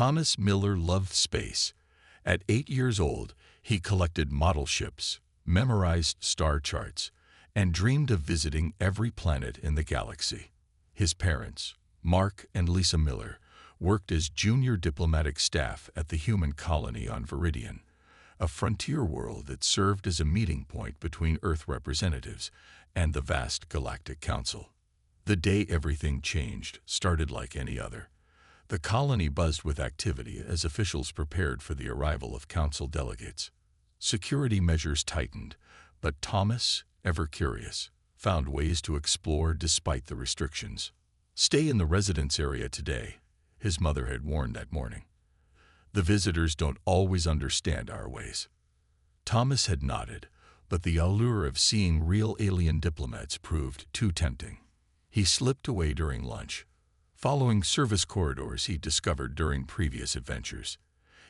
Thomas Miller loved space. At 8 years old, he collected model ships, memorized star charts, and dreamed of visiting every planet in the galaxy. His parents, Mark and Lisa Miller, worked as junior diplomatic staff at the human colony on Viridian, a frontier world that served as a meeting point between Earth representatives and the vast Galactic Council. The day everything changed started like any other. The colony buzzed with activity as officials prepared for the arrival of council delegates. Security measures tightened, but Thomas, ever curious, found ways to explore despite the restrictions. "Stay in the residence area today," his mother had warned that morning. "The visitors don't always understand our ways." Thomas had nodded, but the allure of seeing real alien diplomats proved too tempting. He slipped away during lunch, following service corridors he discovered during previous adventures.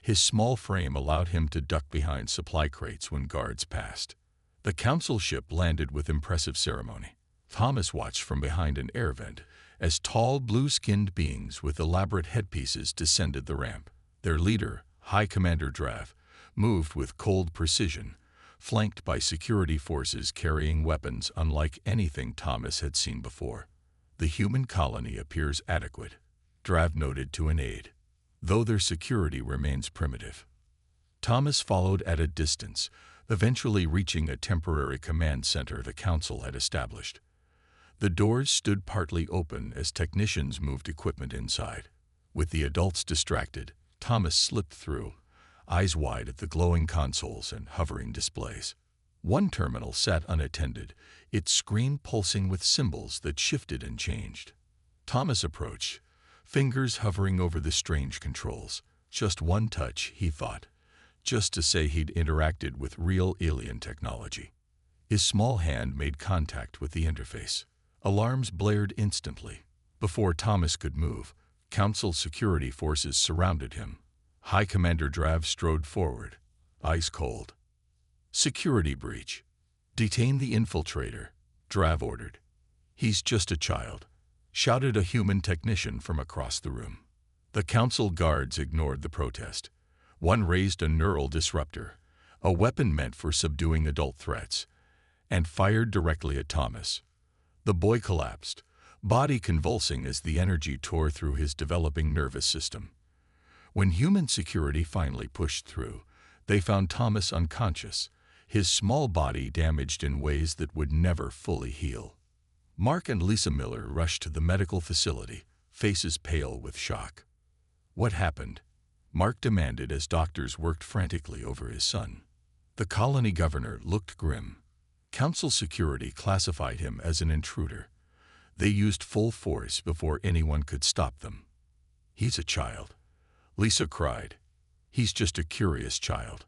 His small frame allowed him to duck behind supply crates when guards passed. The council ship landed with impressive ceremony. Thomas watched from behind an air vent as tall, blue-skinned beings with elaborate headpieces descended the ramp. Their leader, High Commander Drav, moved with cold precision, flanked by security forces carrying weapons unlike anything Thomas had seen before. "The human colony appears adequate," Drav noted to an aide, "though their security remains primitive." Thomas followed at a distance, eventually reaching a temporary command center the council had established. The doors stood partly open as technicians moved equipment inside. With the adults distracted, Thomas slipped through, eyes wide at the glowing consoles and hovering displays. One terminal sat unattended, its screen pulsing with symbols that shifted and changed. Thomas approached, fingers hovering over the strange controls. Just one touch, he thought, just to say he'd interacted with real alien technology. His small hand made contact with the interface. Alarms blared instantly. Before Thomas could move, Council security forces surrounded him. High Commander Drav strode forward, ice cold. "Security breach. Detain the infiltrator," Drav ordered. "He's just a child," shouted a human technician from across the room. The council guards ignored the protest. One raised a neural disruptor, a weapon meant for subduing adult threats, and fired directly at Thomas. The boy collapsed, body convulsing as the energy tore through his developing nervous system. When human security finally pushed through, they found Thomas unconscious, his small body damaged in ways that would never fully heal. Mark and Lisa Miller rushed to the medical facility, faces pale with shock. "What happened?" Mark demanded as doctors worked frantically over his son. The colony governor looked grim. Council security classified him as an intruder. They used full force before anyone could stop them. "He's a child," Lisa cried. "He's just a curious child."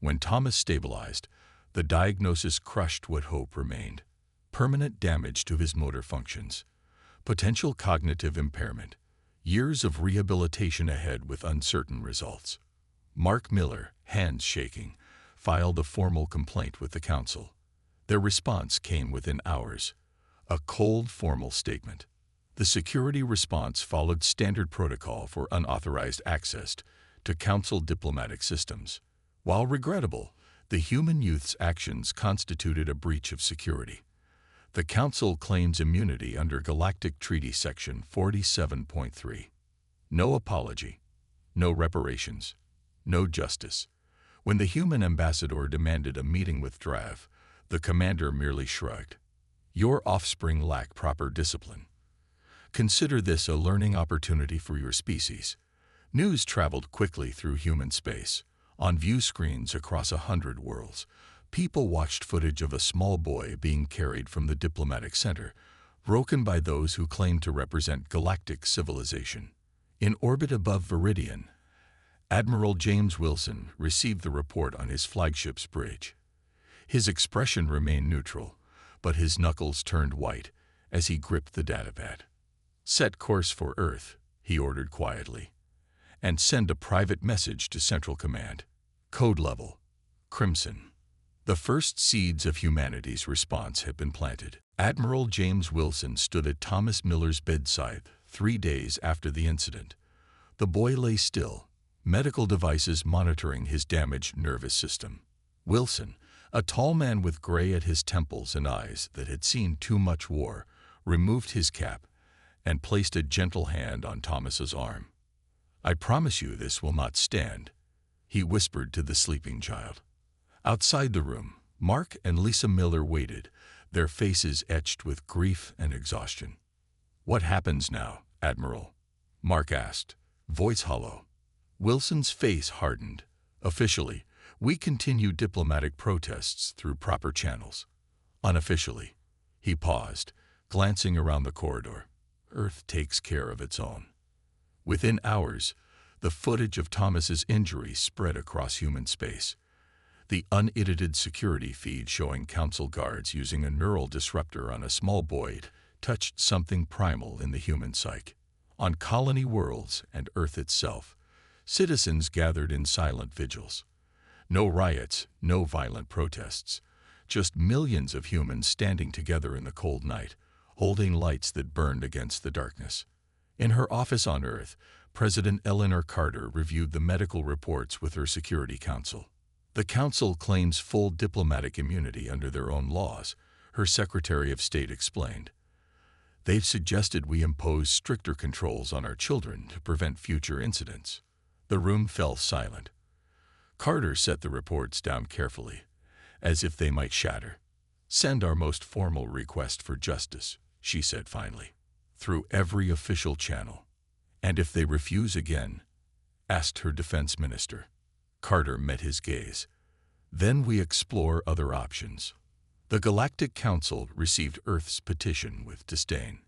When Thomas stabilized, the diagnosis crushed what hope remained. Permanent damage to his motor functions, potential cognitive impairment, years of rehabilitation ahead with uncertain results. Mark Miller, hands shaking, filed a formal complaint with the council. Their response came within hours, a cold, formal statement. The security response followed standard protocol for unauthorized access to council diplomatic systems. While regrettable, the human youth's actions constituted a breach of security. The council claims immunity under Galactic Treaty Section 47.3. No apology, no reparations, no justice. When the human ambassador demanded a meeting with Drav, the commander merely shrugged. "Your offspring lack proper discipline. Consider this a learning opportunity for your species." News traveled quickly through human space. On view screens across 100 worlds, people watched footage of a small boy being carried from the diplomatic center, broken by those who claimed to represent galactic civilization. In orbit above Viridian, Admiral James Wilson received the report on his flagship's bridge. His expression remained neutral, but his knuckles turned white as he gripped the datapad. "Set course for Earth," he ordered quietly, "and send a private message to Central Command. Code level, Crimson." The first seeds of humanity's response had been planted. Admiral James Wilson stood at Thomas Miller's bedside 3 days after the incident, The boy lay still, medical devices monitoring his damaged nervous system. Wilson, a tall man with gray at his temples and eyes that had seen too much war, removed his cap and placed a gentle hand on Thomas's arm. "I promise you this will not stand," he whispered to the sleeping child. Outside the room, Mark and Lisa Miller waited, their faces etched with grief and exhaustion. "What happens now, Admiral?" Mark asked, voice hollow. Wilson's face hardened. "Officially, we continue diplomatic protests through proper channels. Unofficially," he paused, glancing around the corridor, "Earth takes care of its own." Within hours, the footage of Thomas's injury spread across human space. The unedited security feed showing Council guards using a neural disruptor on a small boy touched something primal in the human psyche. On colony worlds and Earth itself, citizens gathered in silent vigils. No riots, no violent protests, just millions of humans standing together in the cold night, holding lights that burned against the darkness. In her office on Earth, President Eleanor Carter reviewed the medical reports with her Security Council. "The Council claims full diplomatic immunity under their own laws," her Secretary of State explained. "They've suggested we impose stricter controls on our children to prevent future incidents." The room fell silent. Carter set the reports down carefully, as if they might shatter. "Send our most formal request for justice," she said finally, "through every official channel." "And if they refuse again?" asked her defense minister. Carter met his gaze. "Then we explore other options." The Galactic Council received Earth's petition with disdain.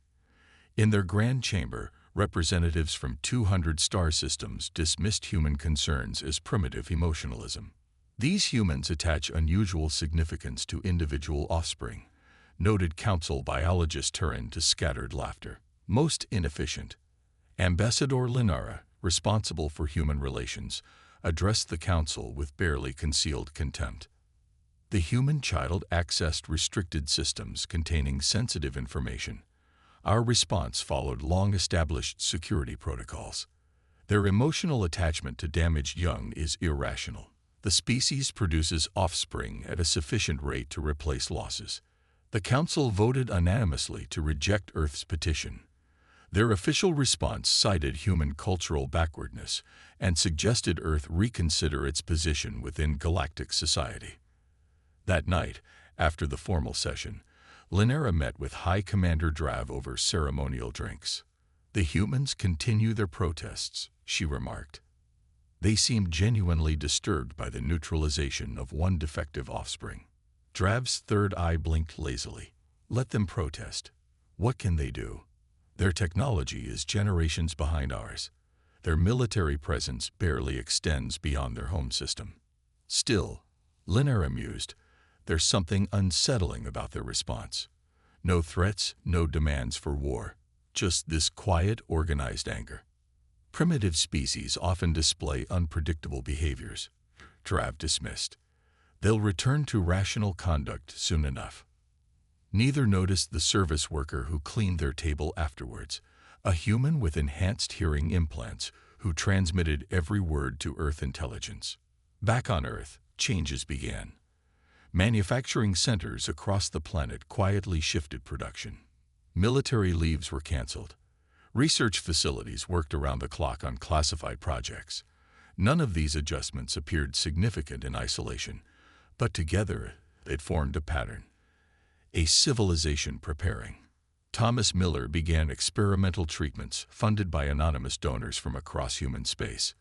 In their grand chamber, representatives from 200 star systems dismissed human concerns as primitive emotionalism. "These humans attach unusual significance to individual offspring," noted Council biologist Turin to scattered laughter. "Most inefficient." Ambassador Linara, responsible for human relations, addressed the Council with barely concealed contempt. "The human child accessed restricted systems containing sensitive information. Our response followed long-established security protocols. Their emotional attachment to damaged young is irrational. The species produces offspring at a sufficient rate to replace losses." The Council voted unanimously to reject Earth's petition. Their official response cited human cultural backwardness and suggested Earth reconsider its position within galactic society. That night, after the formal session, Linera met with High Commander Drav over ceremonial drinks. "The humans continue their protests," she remarked. "They seem genuinely disturbed by the neutralization of one defective offspring." Drav's third eye blinked lazily. "Let them protest. What can they do? Their technology is generations behind ours. Their military presence barely extends beyond their home system." Still, Linera mused, there's something unsettling about their response. No threats, no demands for war, just this quiet, organized anger. "Primitive species often display unpredictable behaviors," Drav dismissed. "They'll return to rational conduct soon enough." Neither noticed the service worker who cleaned their table afterwards, a human with enhanced hearing implants who transmitted every word to Earth intelligence. Back on Earth, changes began. Manufacturing centers across the planet quietly shifted production. Military leaves were canceled. Research facilities worked around the clock on classified projects. None of these adjustments appeared significant in isolation, but together it formed a pattern. A civilization preparing. Thomas Miller began experimental treatments funded by anonymous donors from across human space.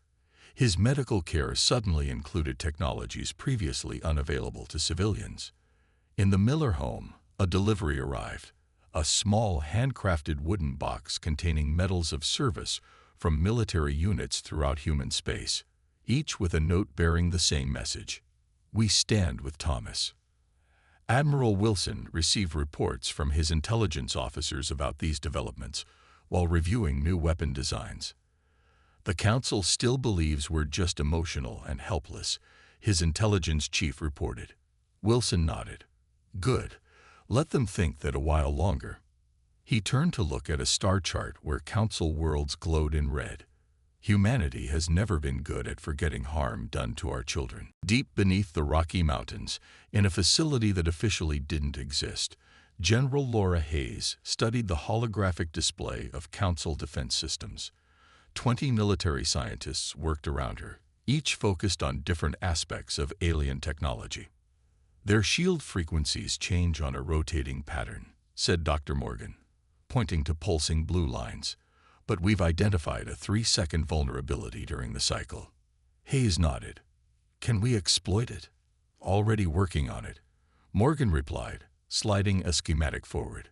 His medical care suddenly included technologies previously unavailable to civilians. In the Miller home, a delivery arrived, a small handcrafted wooden box containing medals of service from military units throughout human space, each with a note bearing the same message: "We stand with Thomas." Admiral Wilson received reports from his intelligence officers about these developments while reviewing new weapon designs. "The Council still believes we're just emotional and helpless," his intelligence chief reported. Wilson nodded. "Good. Let them think that a while longer." He turned to look at a star chart where Council worlds glowed in red. Humanity has never been good at forgetting harm done to our children. Deep beneath the Rocky Mountains, in a facility that officially didn't exist, General Laura Hayes studied the holographic display of Council defense systems. 20 military scientists worked around her, each focused on different aspects of alien technology. Their shield frequencies change on a rotating pattern, said Dr. Morgan, pointing to pulsing blue lines. But we've identified a 3-second vulnerability during the cycle. Hayes nodded. Can we exploit it? Already working on it, Morgan replied, sliding a schematic forward.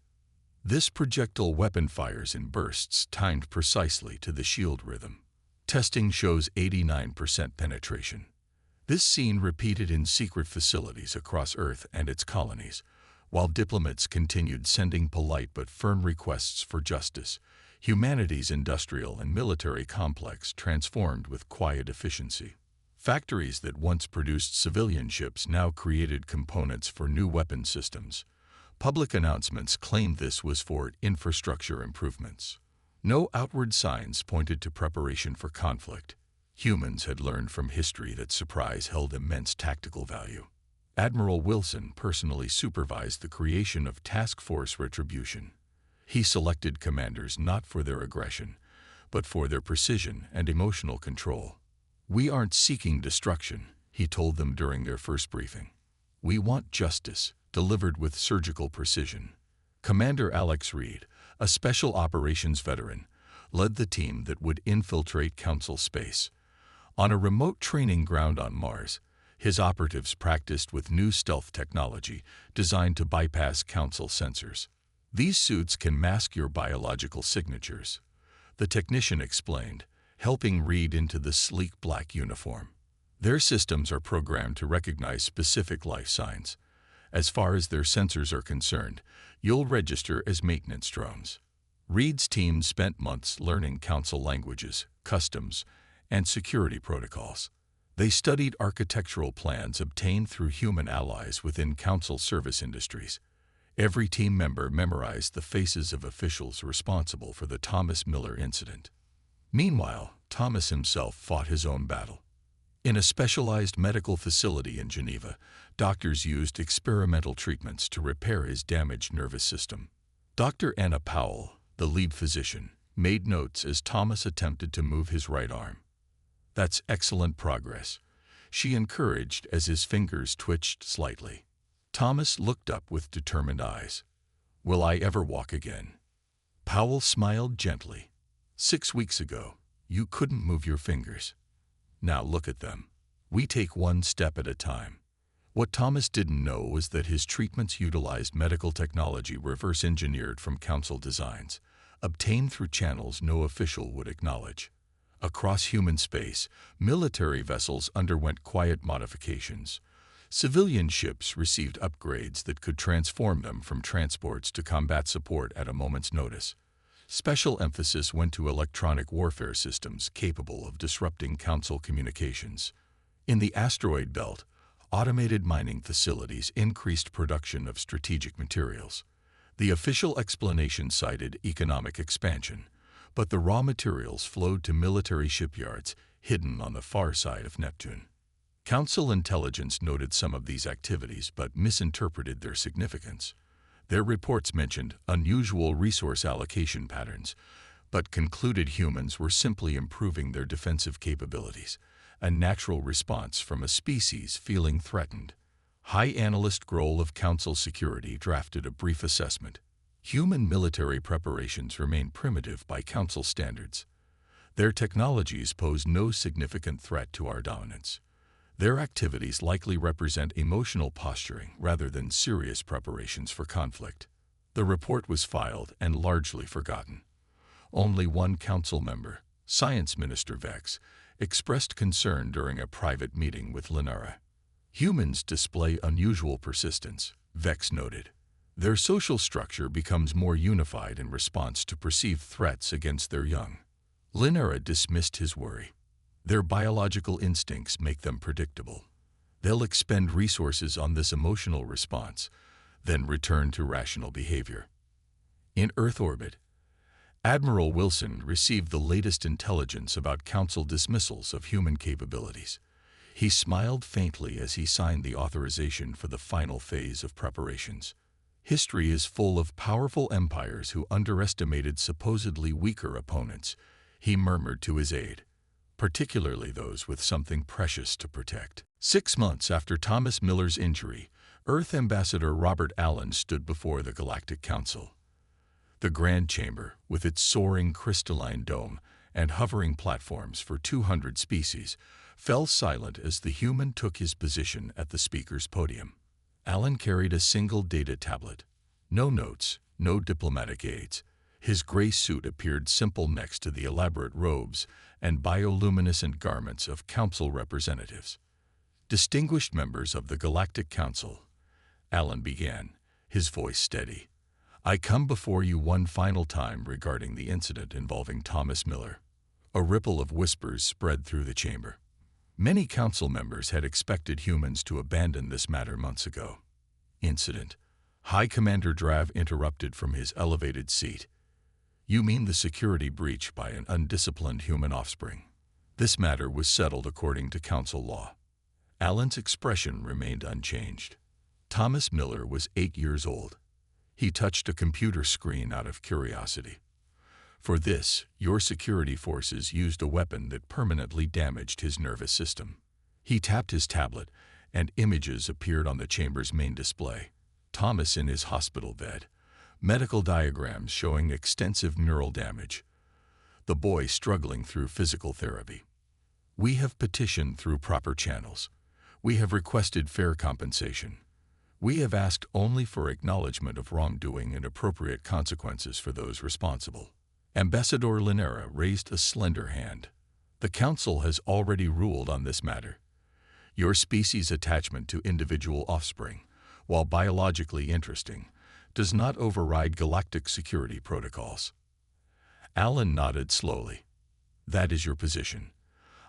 This projectile weapon fires in bursts timed precisely to the shield rhythm. Testing shows 89% penetration. This scene repeated in secret facilities across Earth and its colonies, while diplomats continued sending polite but firm requests for justice. Humanity's industrial and military complex transformed with quiet efficiency. Factories that once produced civilian ships now created components for new weapon systems. Public announcements claimed this was for infrastructure improvements. No outward signs pointed to preparation for conflict. Humans had learned from history that surprise held immense tactical value. Admiral Wilson personally supervised the creation of Task Force Retribution. He selected commanders not for their aggression, but for their precision and emotional control. We aren't seeking destruction, he told them during their first briefing. We want justice, delivered with surgical precision. Commander Alex Reed, a special operations veteran, led the team that would infiltrate Council space. On a remote training ground on Mars, his operatives practiced with new stealth technology designed to bypass Council sensors. These suits can mask your biological signatures, the technician explained, helping Reed into the sleek black uniform. Their systems are programmed to recognize specific life signs. As far as their sensors are concerned, you'll register as maintenance drones. Reed's team spent months learning Council languages, customs, and security protocols. They studied architectural plans obtained through human allies within Council service industries. Every team member memorized the faces of officials responsible for the Thomas Miller incident. Meanwhile, Thomas himself fought his own battle. In a specialized medical facility in Geneva, doctors used experimental treatments to repair his damaged nervous system. Dr. Anna Powell, the lead physician, made notes as Thomas attempted to move his right arm. That's excellent progress, she encouraged as his fingers twitched slightly. Thomas looked up with determined eyes. Will I ever walk again? Powell smiled gently. 6 weeks ago, you couldn't move your fingers. Now look at them. We take one step at a time. What Thomas didn't know was that his treatments utilized medical technology reverse-engineered from Council designs, obtained through channels no official would acknowledge. Across human space, military vessels underwent quiet modifications. Civilian ships received upgrades that could transform them from transports to combat support at a moment's notice. Special emphasis went to electronic warfare systems capable of disrupting Council communications. In the asteroid belt, automated mining facilities increased production of strategic materials. The official explanation cited economic expansion, but the raw materials flowed to military shipyards hidden on the far side of Neptune. Council intelligence noted some of these activities but misinterpreted their significance. Their reports mentioned unusual resource allocation patterns, but concluded humans were simply improving their defensive capabilities, a natural response from a species feeling threatened. High Analyst Grohl of Council Security drafted a brief assessment. Human military preparations remain primitive by Council standards. Their technologies pose no significant threat to our dominance. Their activities likely represent emotional posturing rather than serious preparations for conflict. The report was filed and largely forgotten. Only one Council member, Science Minister Vex, expressed concern during a private meeting with Linara. Humans display unusual persistence, Vex noted. Their social structure becomes more unified in response to perceived threats against their young. Linara dismissed his worry. Their biological instincts make them predictable. They'll expend resources on this emotional response, then return to rational behavior. In Earth orbit, Admiral Wilson received the latest intelligence about Council dismissals of human capabilities. He smiled faintly as he signed the authorization for the final phase of preparations. History is full of powerful empires who underestimated supposedly weaker opponents, he murmured to his aide, particularly those with something precious to protect. 6 months after Thomas Miller's injury, Earth Ambassador Robert Allen stood before the Galactic Council. The Grand Chamber, with its soaring crystalline dome and hovering platforms for 200 species, fell silent as the human took his position at the speaker's podium. Allen carried a single data tablet. No notes, no diplomatic aids. His gray suit appeared simple next to the elaborate robes and bioluminescent garments of council representatives. Distinguished members of the Galactic Council, Allen began, his voice steady. I come before you one final time regarding the incident involving Thomas Miller. A ripple of whispers spread through the chamber. Many council members had expected humans to abandon this matter months ago. Incident. High Commander Drav interrupted from his elevated seat. You mean the security breach by an undisciplined human offspring? This matter was settled according to council law. Allen's expression remained unchanged. Thomas Miller was 8 years old. He touched a computer screen out of curiosity. For this, your security forces used a weapon that permanently damaged his nervous system. He tapped his tablet, and images appeared on the chamber's main display. Thomas in his hospital bed. Medical diagrams showing extensive neural damage. The boy struggling through physical therapy. We have petitioned through proper channels. We have requested fair compensation. We have asked only for acknowledgement of wrongdoing and appropriate consequences for those responsible. Ambassador Linera raised a slender hand. The Council has already ruled on this matter. Your species' attachment to individual offspring, while biologically interesting, does not override galactic security protocols. Allen nodded slowly. That is your position.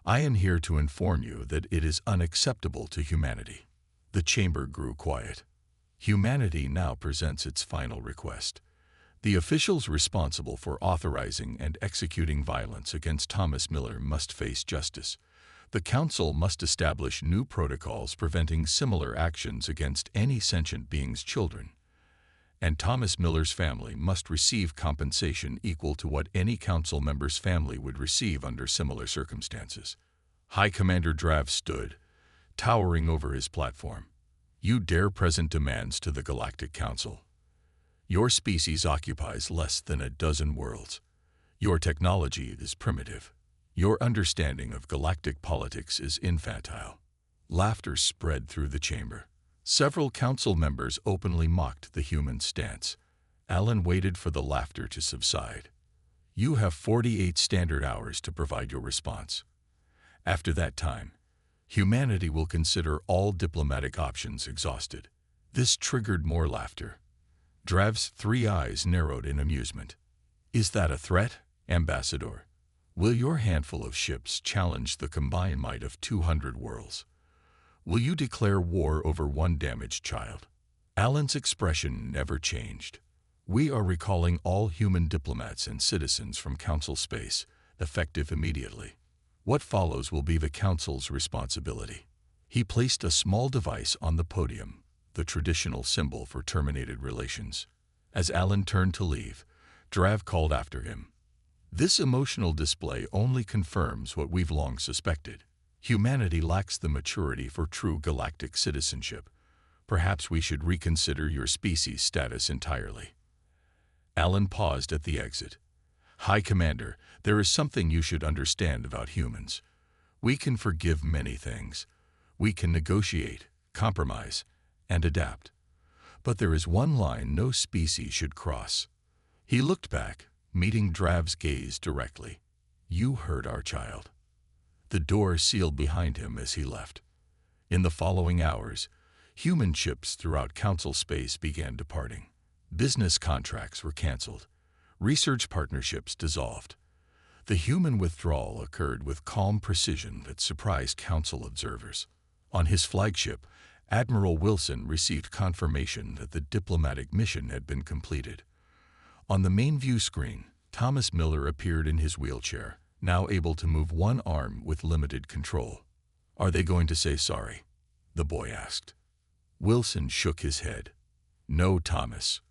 I am here to inform you that it is unacceptable to humanity. The chamber grew quiet. Humanity now presents its final request. The officials responsible for authorizing and executing violence against Thomas Miller must face justice. The Council must establish new protocols preventing similar actions against any sentient being's children. And Thomas Miller's family must receive compensation equal to what any Council member's family would receive under similar circumstances. High Commander Drav stood, towering over his platform. You dare present demands to the Galactic Council. Your species occupies less than a dozen worlds. Your technology is primitive. Your understanding of galactic politics is infantile. Laughter spread through the chamber. Several council members openly mocked the human stance. Allen waited for the laughter to subside. You have 48 standard hours to provide your response. After that time, humanity will consider all diplomatic options exhausted. This triggered more laughter. Drav's 3 eyes narrowed in amusement. Is that a threat, Ambassador? Will your handful of ships challenge the combined might of 200 worlds? Will you declare war over one damaged child? Allen's expression never changed. We are recalling all human diplomats and citizens from Council space, effective immediately. What follows will be the Council's responsibility. He placed a small device on the podium, the traditional symbol for terminated relations. As Allen turned to leave, Drav called after him. This emotional display only confirms what we've long suspected. Humanity lacks the maturity for true galactic citizenship. Perhaps we should reconsider your species status entirely. Allen paused at the exit. High Commander, there is something you should understand about humans. We can forgive many things. We can negotiate, compromise, and adapt. But there is one line no species should cross. He looked back, meeting Drav's gaze directly. You heard our child. The door sealed behind him as he left. In the following hours, human ships throughout Council space began departing. Business contracts were canceled. Research partnerships dissolved. The human withdrawal occurred with calm precision that surprised Council observers. On his flagship, Admiral Wilson received confirmation that the diplomatic mission had been completed. On the main view screen, Thomas Miller appeared in his wheelchair, now able to move one arm with limited control. "Are they going to say sorry?" the boy asked. Wilson shook his head. "No, Thomas.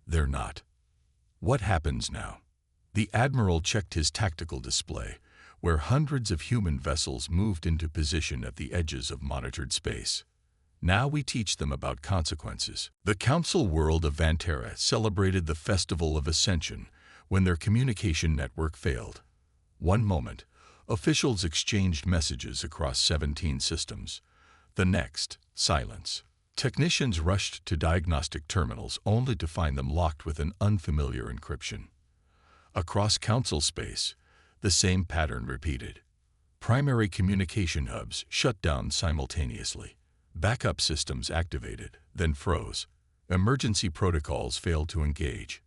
They're not." "What happens now?" The Admiral checked his tactical display, where hundreds of human vessels moved into position at the edges of monitored space. "Now we teach them about consequences." The Council world of Vantera celebrated the Festival of Ascension when their communication network failed. One moment, officials exchanged messages across 17 systems. The next, silence. Technicians rushed to diagnostic terminals only to find them locked with an unfamiliar encryption. Across Council space, the same pattern repeated. Primary communication hubs shut down simultaneously. Backup systems activated, then froze. Emergency protocols failed to engage.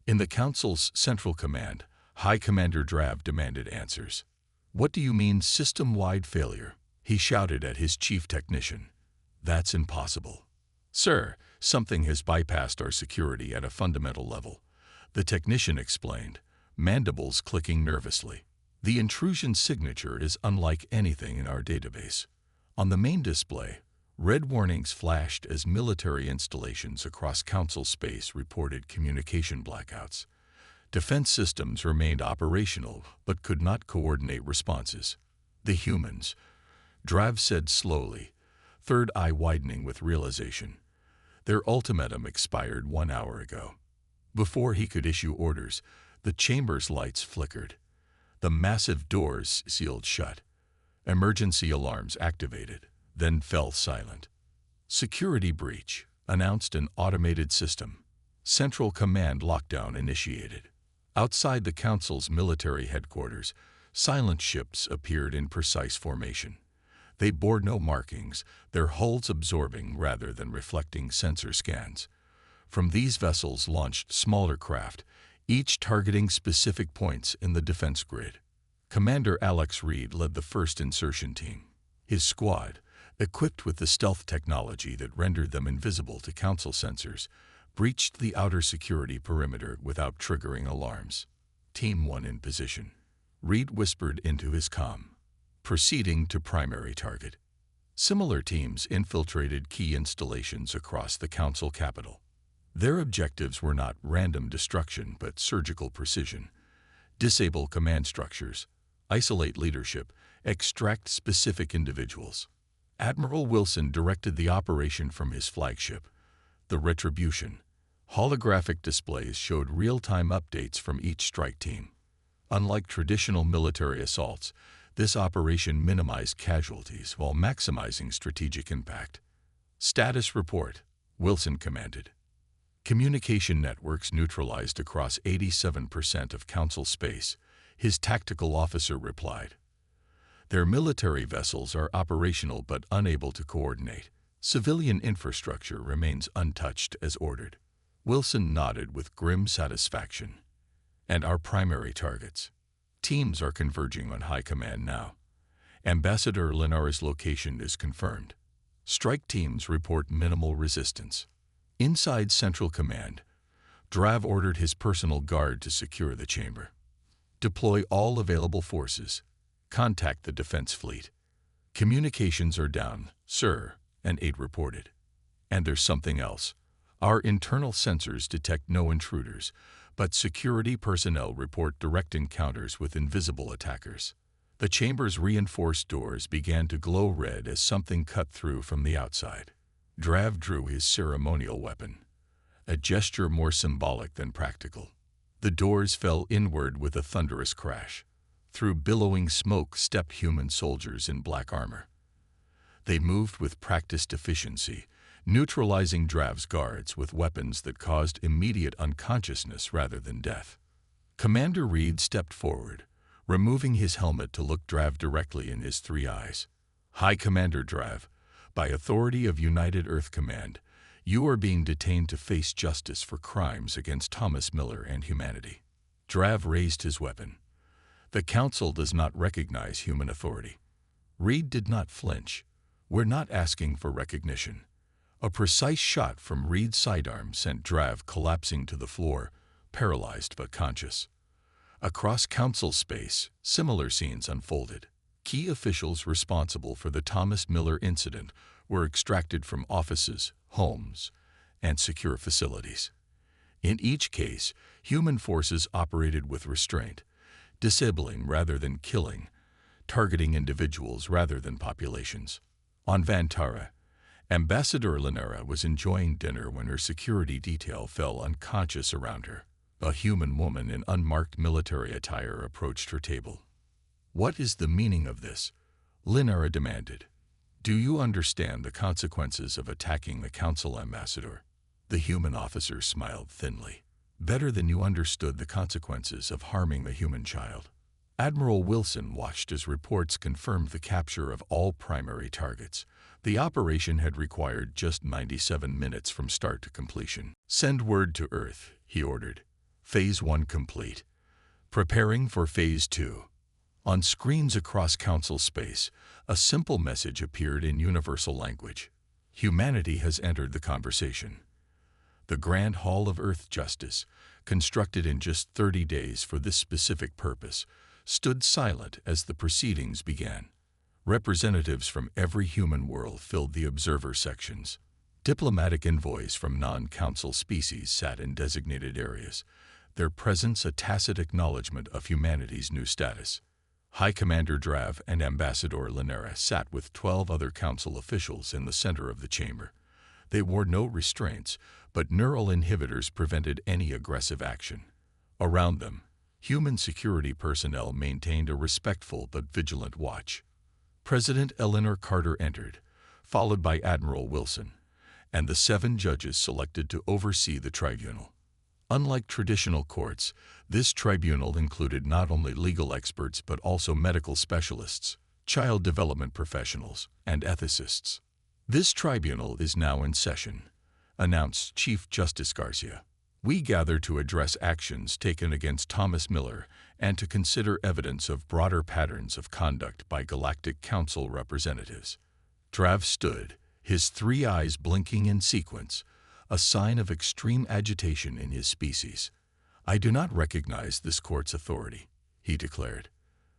In the Council's Central Command, High Commander Drav demanded answers. "What do you mean system-wide failure?" he shouted at his chief technician. "That's impossible." "Sir, something has bypassed our security at a fundamental level," the technician explained, mandibles clicking nervously. "The intrusion signature is unlike anything in our database." On the main display, red warnings flashed as military installations across Council space reported communication blackouts. Defense systems remained operational but could not coordinate responses. "The humans," Drav said slowly, third eye widening with realization. "Their ultimatum expired 1 hour ago." Before he could issue orders, the chamber's lights flickered. The massive doors sealed shut. Emergency alarms activated, then fell silent. "Security breach," announced an automated system. Central Command lockdown initiated. Outside the Council's military headquarters, silent ships appeared in precise formation. They bore no markings, their hulls absorbing rather than reflecting sensor scans. From these vessels launched smaller craft, each targeting specific points in the defense grid. Commander Alex Reed led the first insertion team. His squad, equipped with the stealth technology that rendered them invisible to Council sensors, breached the outer security perimeter without triggering alarms. "Team 1 in position," Reed whispered into his comm. "Proceeding to primary target." Similar teams infiltrated key installations across the Council capital. Their objectives were not random destruction but surgical precision. Disable command structures, isolate leadership, extract specific individuals. Admiral Wilson directed the operation from his flagship, the Retribution. Holographic displays showed real-time updates from each strike team. Unlike traditional military assaults, this operation minimized casualties while maximizing strategic impact. "Status report," Wilson commanded. Communication networks neutralized across 87% of Council space, his tactical officer replied. "Their military vessels are operational but unable to coordinate. Civilian infrastructure remains untouched as ordered." Wilson nodded with grim satisfaction. "And our primary targets?" "Teams are converging on High Command now. Ambassador Linara's location is confirmed. Strike teams report minimal resistance." Inside Central Command, Drav ordered his personal guard to secure the chamber. "Deploy all available forces. Contact the defense fleet." "Communications are down, sir," an aide reported. "And there's something else. Our internal sensors detect no intruders, but security personnel report direct encounters with invisible attackers." The chamber's reinforced doors began to glow red as something cut through from the outside. Drav drew his ceremonial weapon, a gesture more symbolic than practical. The doors fell inward with a thunderous crash. Through billowing smoke stepped human soldiers in black armor. They moved with practiced efficiency, neutralizing Drav's guards with weapons that caused immediate unconsciousness rather than death. Commander Reed stepped forward, removing his helmet to look Drav directly in his 3 eyes. "High Commander Drav, by authority of United Earth Command, you are being detained to face justice for crimes against Thomas Miller and humanity." Drav raised his weapon. "The Council does not recognize human authority." Reed did not flinch. "We're not asking for recognition." A precise shot from Reed's sidearm sent Drav collapsing to the floor, paralyzed but conscious. Across council space, similar scenes unfolded. Key officials responsible for the Thomas Miller incident were extracted from offices, homes, and secure facilities. In each case, human forces operated with restraint, disabling rather than killing, targeting individuals rather than populations. On Vantara, Ambassador Linera was enjoying dinner when her security detail fell unconscious around her. A human woman in unmarked military attire approached her table. "What is the meaning of this?" Linera demanded. "Do you understand the consequences of attacking the council, Ambassador?" The human officer smiled thinly. "Better than you understood the consequences of harming the human child." Admiral Wilson watched as reports confirmed the capture of all primary targets. The operation had required just 97 minutes from start to completion. "Send word to Earth," he ordered. "Phase 1 complete. Preparing for Phase 2. On screens across council space, a simple message appeared in universal language. Humanity has entered the conversation. The Grand Hall of Earth Justice, constructed in just 30 days for this specific purpose, stood silent as the proceedings began. Representatives from every human world filled the observer sections. Diplomatic envoys from non-council species sat in designated areas, their presence a tacit acknowledgement of humanity's new status. High Commander Drav and Ambassador Linera sat with 12 other council officials in the center of the chamber. They wore no restraints, but neural inhibitors prevented any aggressive action. Around them, human security personnel maintained a respectful but vigilant watch. President Eleanor Carter entered, followed by Admiral Wilson, and the 7 judges selected to oversee the tribunal. Unlike traditional courts, this tribunal included not only legal experts but also medical specialists, child development professionals, and ethicists. "This tribunal is now in session," announced Chief Justice Garcia. "We gather to address actions taken against Thomas Miller and to consider evidence of broader patterns of conduct by Galactic Council representatives." Drav stood, his 3 eyes blinking in sequence, a sign of extreme agitation in his species. "I do not recognize this court's authority," he declared.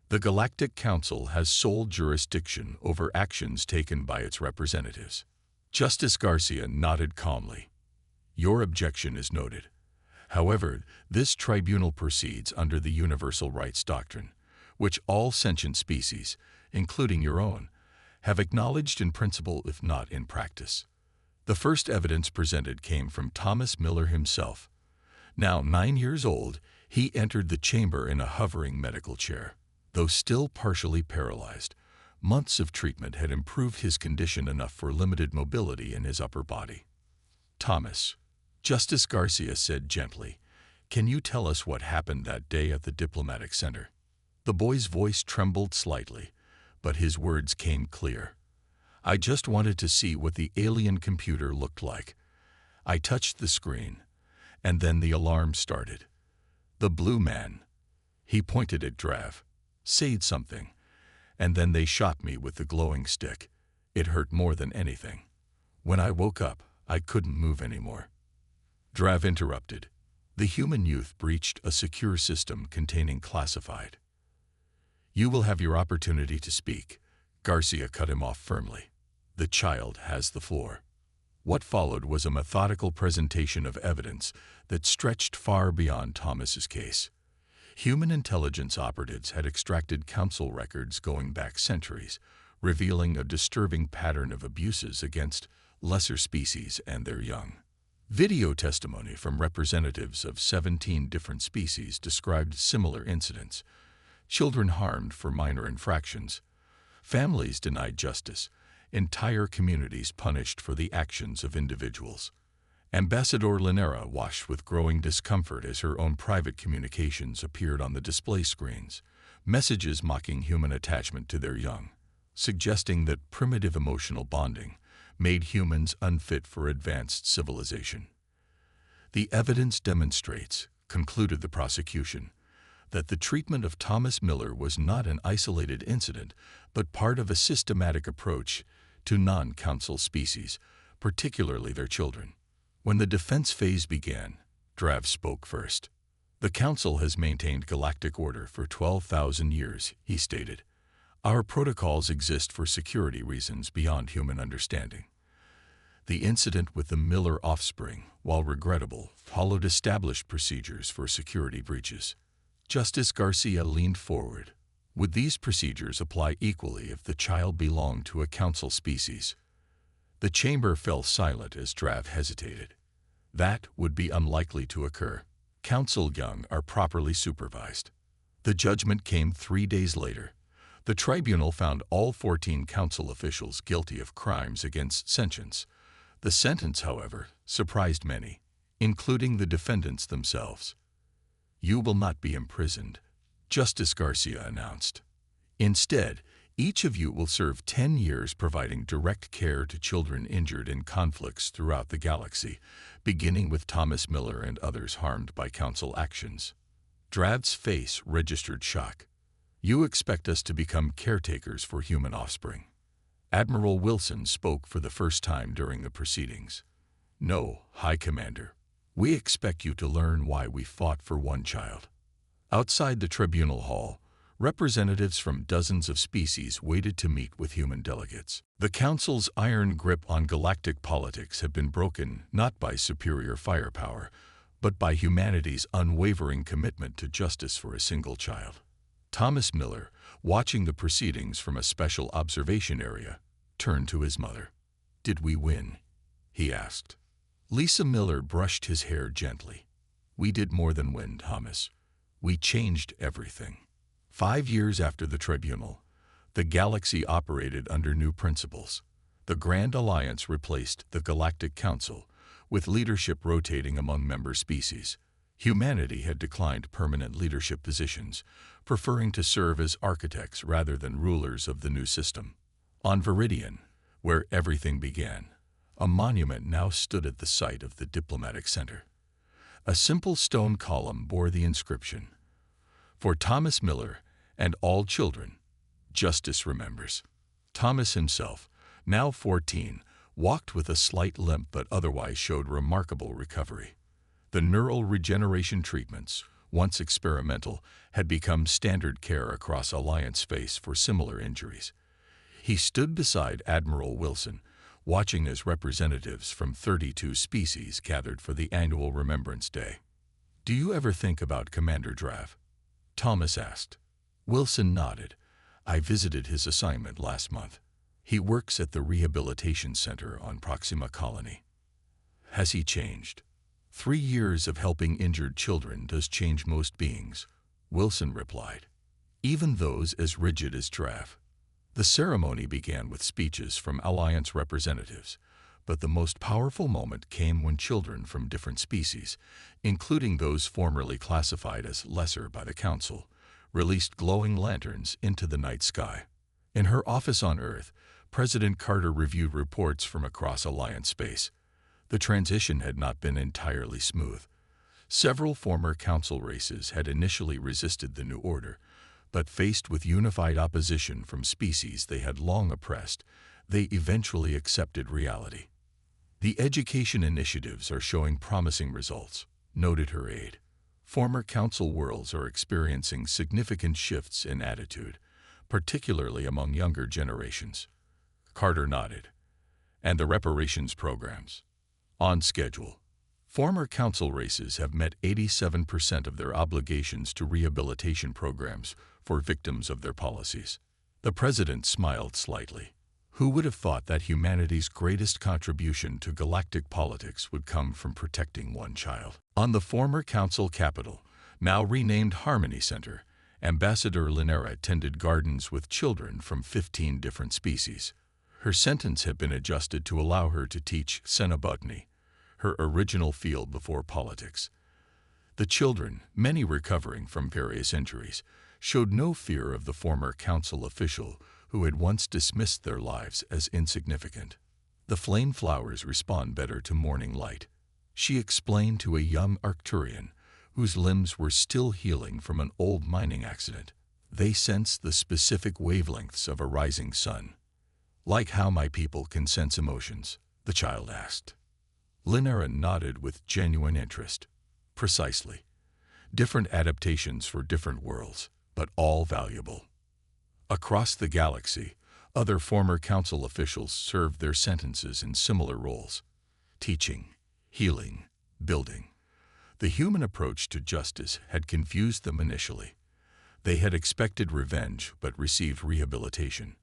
"The Galactic Council has sole jurisdiction over actions taken by its representatives." Justice Garcia nodded calmly. "Your objection is noted. However, this tribunal proceeds under the Universal Rights Doctrine, which all sentient species, including your own, have acknowledged in principle if not in practice." The first evidence presented came from Thomas Miller himself. Now 9 years old, he entered the chamber in a hovering medical chair. Though still partially paralyzed, months of treatment had improved his condition enough for limited mobility in his upper body. "Thomas," Justice Garcia said gently, "can you tell us what happened that day at the diplomatic center?" The boy's voice trembled slightly, but his words came clear. "I just wanted to see what the alien computer looked like. I touched the screen, and then the alarm started. The blue man," he pointed at Drav, "said something, and then they shot me with the glowing stick. It hurt more than anything. When I woke up, I couldn't move anymore." Drav interrupted. The human youth breached a secure system containing classified. "You will have your opportunity to speak," Garcia cut him off firmly. "The child has the floor." What followed was a methodical presentation of evidence that stretched far beyond Thomas's case. Human intelligence operatives had extracted council records going back centuries, revealing a disturbing pattern of abuses against lesser species and their young. Video testimony from representatives of 17 different species described similar incidents: children harmed for minor infractions, families denied justice, entire communities punished for the actions of individuals. Ambassador Linera watched with growing discomfort as her own private communications appeared on the display screens, messages mocking human attachment to their young, suggesting that primitive emotional bonding made humans unfit for advanced civilization. "The evidence demonstrates," concluded the prosecution, "that the treatment of Thomas Miller was not an isolated incident, but part of a systematic approach to non-council species, particularly their children." When the defense phase began, Drav spoke first. The Council has maintained galactic order for 12,000 years, he stated. Our protocols exist for security reasons beyond human understanding. The incident with the Miller offspring, while regrettable, followed established procedures for security breaches. Justice Garcia leaned forward. Would these procedures apply equally if the child belonged to a council species? The chamber fell silent as Drav hesitated. That would be unlikely to occur. Council young are properly supervised. The judgment came 3 days later. The tribunal found all 14 council officials guilty of crimes against sentience. The sentence, however, surprised many, including the defendants themselves. You will not be imprisoned, Justice Garcia announced. Instead, each of you will serve 10 years providing direct care to children injured in conflicts throughout the galaxy, beginning with Thomas Miller and others harmed by council actions. Drav's face registered shock. You expect us to become caretakers for human offspring. Admiral Wilson spoke for the first time during the proceedings. No, High Commander. We expect you to learn why we fought for one child. Outside the tribunal hall, representatives from dozens of species waited to meet with human delegates. The Council's iron grip on galactic politics had been broken not by superior firepower, but by humanity's unwavering commitment to justice for a single child. Thomas Miller, watching the proceedings from a special observation area, turned to his mother. Did we win? He asked. Lisa Miller brushed his hair gently. We did more than win, Thomas. We changed everything. 5 years after the tribunal, the galaxy operated under new principles. The Grand Alliance replaced the Galactic Council, with leadership rotating among member species. Humanity had declined permanent leadership positions, preferring to serve as architects rather than rulers of the new system. On Viridian, where everything began, a monument now stood at the site of the diplomatic center. A simple stone column bore the inscription, "For Thomas Miller and all children, justice remembers." Thomas himself, now 14, walked with a slight limp but otherwise showed remarkable recovery. The neural regeneration treatments, once experimental, had become standard care across Alliance space for similar injuries. He stood beside Admiral Wilson, watching as representatives from 32 species gathered for the annual Remembrance Day. Do you ever think about Commander Drav? Thomas asked. Wilson nodded. I visited his assignment last month. He works at the Rehabilitation Center on Proxima Colony. Has he changed? 3 years of helping injured children does change most beings, Wilson replied, even those as rigid as Drav. The ceremony began with speeches from Alliance representatives, but the most powerful moment came when children from different species, including those formerly classified as lesser by the Council, released glowing lanterns into the night sky. In her office on Earth, President Carter reviewed reports from across Alliance space. The transition had not been entirely smooth. Several former Council races had initially resisted the new order, but faced with unified opposition from species they had long oppressed, they eventually accepted reality. The education initiatives are showing promising results, noted her aide. Former Council worlds are experiencing significant shifts in attitude, particularly among younger generations. Carter nodded. And the reparations programs? On schedule. Former Council races have met 87% of their obligations to rehabilitation programs for victims of their policies. The President smiled slightly. Who would have thought that humanity's greatest contribution to galactic politics would come from protecting one child? On the former Council capital, now renamed Harmony Center, Ambassador Linera tended gardens with children from 15 different species. Her sentence had been adjusted to allow her to teach Cenobotany, her original field before politics. The children, many recovering from various injuries, showed no fear of the former Council official who had once dismissed their lives as insignificant. The flame flowers respond better to morning light, she explained to a young Arcturian whose limbs were still healing from an old mining accident. They sense the specific wavelengths of a rising sun. Like how my people can sense emotions, the child asked. Linera nodded with genuine interest. Precisely. different adaptations for different worlds, but all valuable. Across the galaxy, other former council officials served their sentences in similar roles: teaching, healing, building. The human approach to justice had confused them initially. They had expected revenge but received rehabilitation.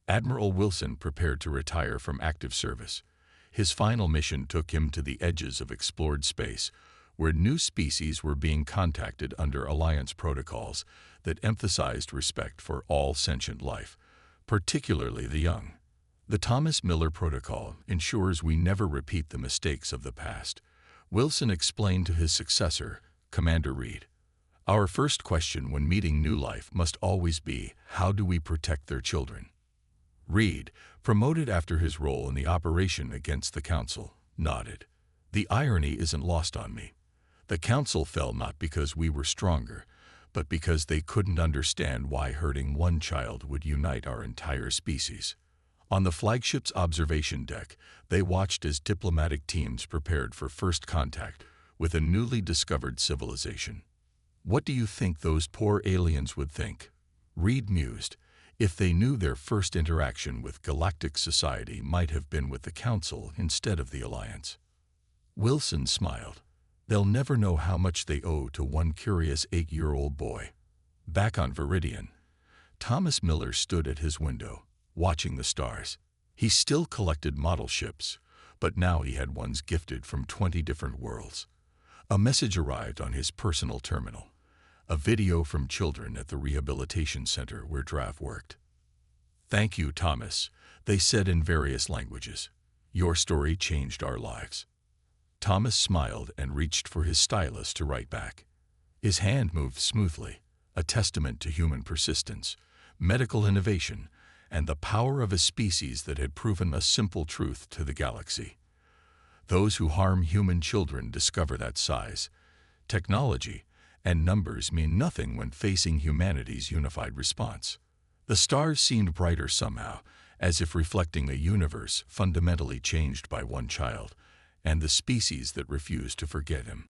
Admiral Wilson prepared to retire from active service. His final mission took him to the edges of explored space, where new species were being contacted under Alliance protocols that emphasized respect for all sentient life, particularly the young. The Thomas Miller Protocol ensures we never repeat the mistakes of the past, Wilson explained to his successor, Commander Reed. Our first question when meeting new life must always be, how do we protect their children? Reed, promoted after his role in the operation against the Council, nodded. The irony isn't lost on me. The Council fell not because we were stronger, but because they couldn't understand why hurting one child would unite our entire species. On the flagship's observation deck, they watched as diplomatic teams prepared for first contact with a newly discovered civilization. What do you think those poor aliens would think? Reed mused. If they knew their first interaction with Galactic society might have been with the Council instead of the Alliance. Wilson smiled. They'll never know how much they owe to one curious 8-year-old boy. Back on Viridian, Thomas Miller stood at his window, watching the stars. He still collected model ships, but now he had ones gifted from 20 different worlds. A message arrived on his personal terminal, a video from children at the rehabilitation center where Drav worked. "Thank you, Thomas," they said in various languages. "Your story changed our lives." Thomas smiled and reached for his stylus to write back. His hand moved smoothly, a testament to human persistence, medical innovation, and the power of a species that had proven a simple truth to the galaxy. Those who harm human children discover that size, technology, and numbers mean nothing when facing humanity's unified response. The stars seemed brighter somehow, as if reflecting a universe fundamentally changed by one child, and the species that refused to forget him.